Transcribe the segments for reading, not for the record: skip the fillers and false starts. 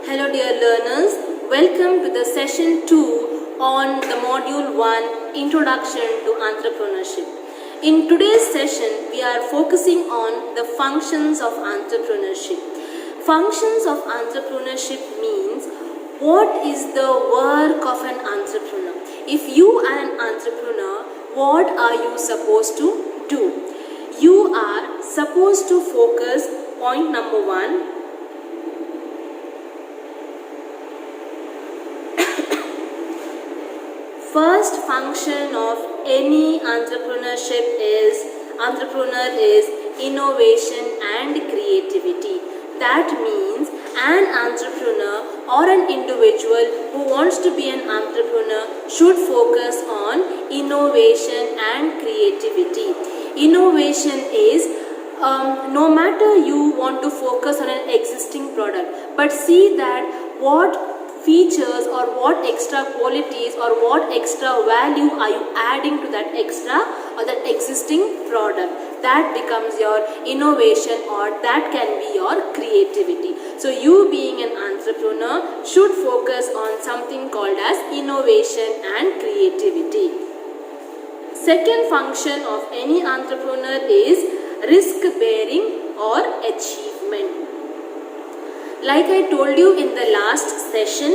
Hello dear learners, welcome to the session 2 on the module 1 Introduction to Entrepreneurship. In today's session, we are focusing on the functions of entrepreneurship. Functions of entrepreneurship means what is the work of an entrepreneur. If you are an entrepreneur, what are you supposed to do? You are supposed to focus, point number 1, first function of any entrepreneur is innovation and creativity. That means an entrepreneur or an individual who wants to be an entrepreneur should focus on innovation and creativity. Innovation is no matter you want to focus on an existing product, but see that what features or what extra qualities or what extra value are you adding to that extra or that existing product. That becomes your innovation or that can be your creativity. So you being an entrepreneur should focus on something called as innovation and creativity. Second function of any entrepreneur is risk bearing or achievement. Like I told you in the last session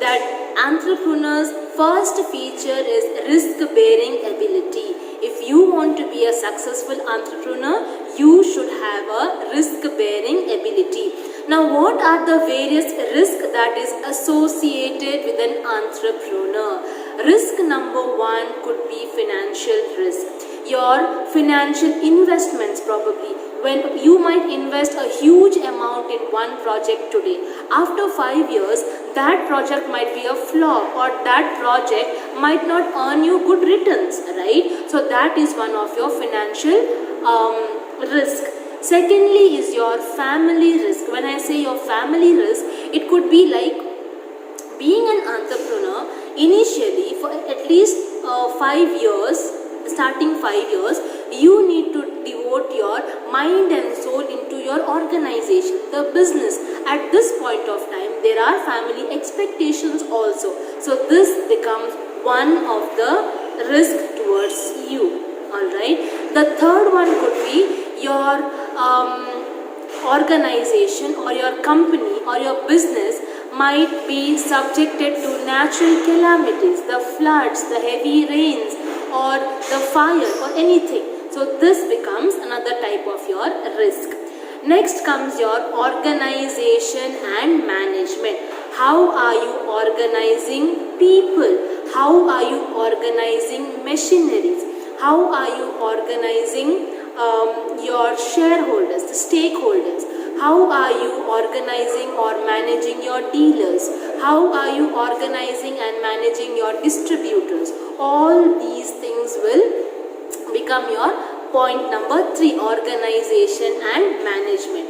that entrepreneurs' first feature is risk-bearing ability. If you want to be a successful entrepreneur, you should have a risk-bearing ability. Now, what are the various risks that is associated with an entrepreneur? Risk number 1 could be financial risk. Your financial investments probably. When you might invest a huge amount in one project today, after 5 years, that project might be a flop or that project might not earn you good returns, right? So that is one of your financial risk. Secondly is your family risk. When I say your family risk, it could be like being an entrepreneur initially for at least 5 years, starting 5 years, you need to devote your mind and soul into your organization, the business. At this point of time, there are family expectations also. So this becomes one of the risk towards you. Alright. The third one could be your organization or your company or your business might be subjected to natural calamities, the floods, the heavy rains, or the fire or anything. So this becomes another type of your risk. Next comes your organization and management. How are you organizing people? How are you organizing machineries? How are you organizing your shareholders, the stakeholders? How are you organizing or managing your dealers? How are you organizing and managing your distributors? All these things will become your point number 3, organization and management.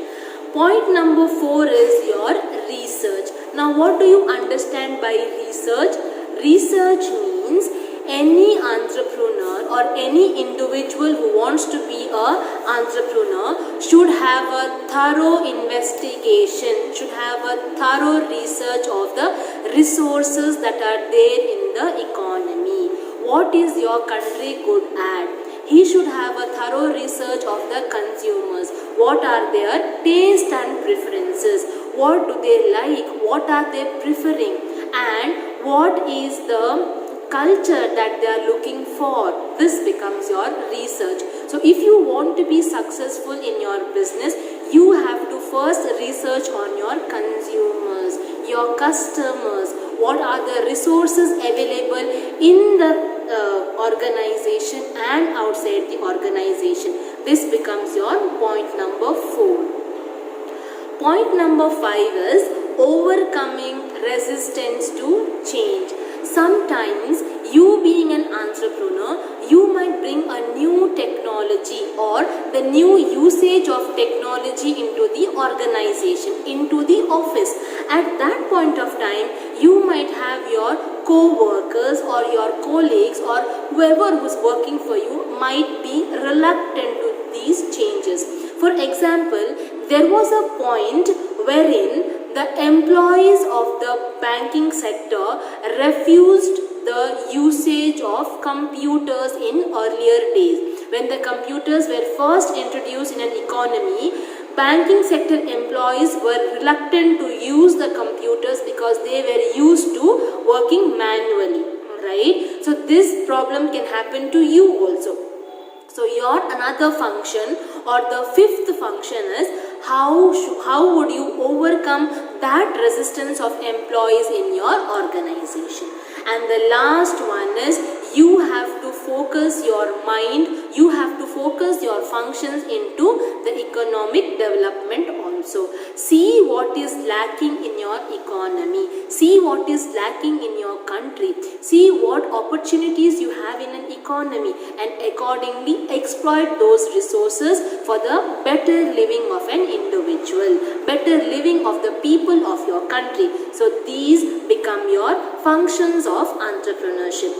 Point number 4 is your research. Now what do you understand by research? Research means any entrepreneur or any individual who wants to be an entrepreneur should have a thorough investigation, should have a thorough research of the resources that are there in the economy. What is your country good at? He should have a thorough research of the consumers. What are their taste and preferences? What do they like? What are they preferring? And what is the culture that they are looking for? This becomes your research. So if you want to be successful in your business, you have to first research on your consumers, your customers. What are the resources available in the organization and outside the organization? This becomes your point number 4. Point number 5 is overcoming resistance to change. Sometimes you being an entrepreneur, you might bring a new technology or the new usage of technology into the organization, into the office. At that point of time, you might have your co-workers or your colleagues or whoever who's working for you might be reluctant to these changes. For example, there was a point wherein the employees of the banking sector refused the usage of computers in earlier days. When the computers were first introduced in an economy, banking sector employees were reluctant to use the computers because they were used to working manually, right? So this problem can happen to you also. So your another function or the fifth function is how would you overcome that resistance of employees in your organization. And the last one is you have to focus your mind, you have to focus your functions into the economic development also. See what is lacking in your economy, see what is lacking in your country, see what opportunities you have in an economy, and accordingly exploit those resources for the better living of an individual, better living of the people of your country. So these become your functions of entrepreneurship.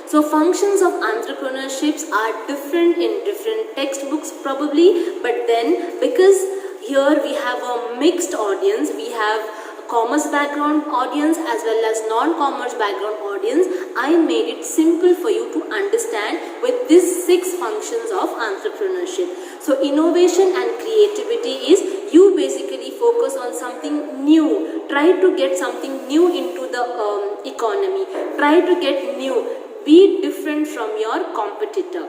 So functions of entrepreneurships are different in different textbooks probably, but then because here we have a mixed audience, we have commerce background audience as well as non-commerce background audience, I made it simple for you to understand with these 6 functions of entrepreneurship. So innovation and creativity is you basically focus on something new, try to get something new into the economy, try to get new, be different from your competitor.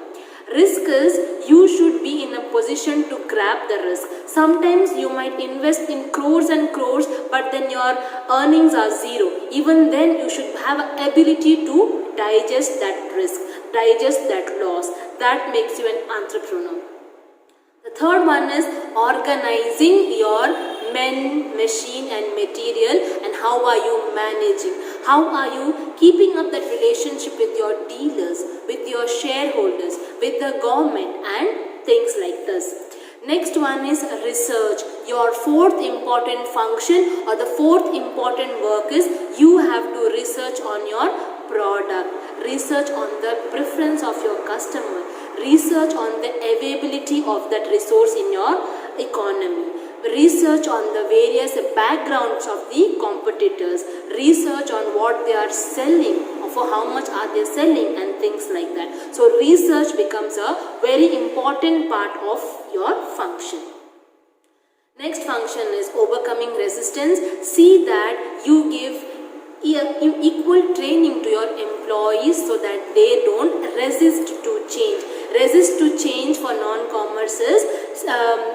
Risk is you should be in a position to grab the risk. Sometimes you might invest in crores and crores, but then your earnings are zero. Even then you should have an ability to digest that risk, digest that loss. That makes you an entrepreneur. The third one is organizing your men, machine and material, and how are you managing? How are you keeping up that relationship with your dealers, with your shareholders, with the government and things like this. Next one is research. Your fourth important function or the fourth important work is you have to research on your product, research on the preference of your customer, research on the availability of that resource in your economy, research on the various backgrounds of the competitors, research on what they are selling, or for how much are they selling and things like that. So research becomes a very important part of your function. Next function is overcoming resistance. See that you give equal training to your employees so that they don't resist to change. Resist to change for non-commerce is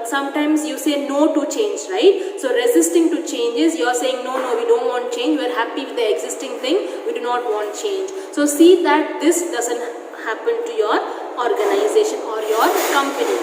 sometimes you say no to change, right? So resisting to changes, you are saying no, we don't want change, we are happy with the existing thing, we do not want change. So see that this doesn't happen to your organization or your company.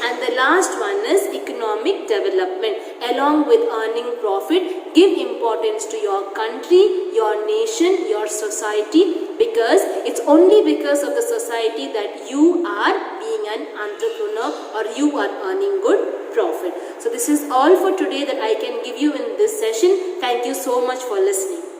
And the last one is economic development. Along with earning profit, give importance to your country, your nation, your society, because it's only because of the society that you are being an entrepreneur or you are earning good profit. So this is all for today that I can give you in this session. Thank you so much for listening.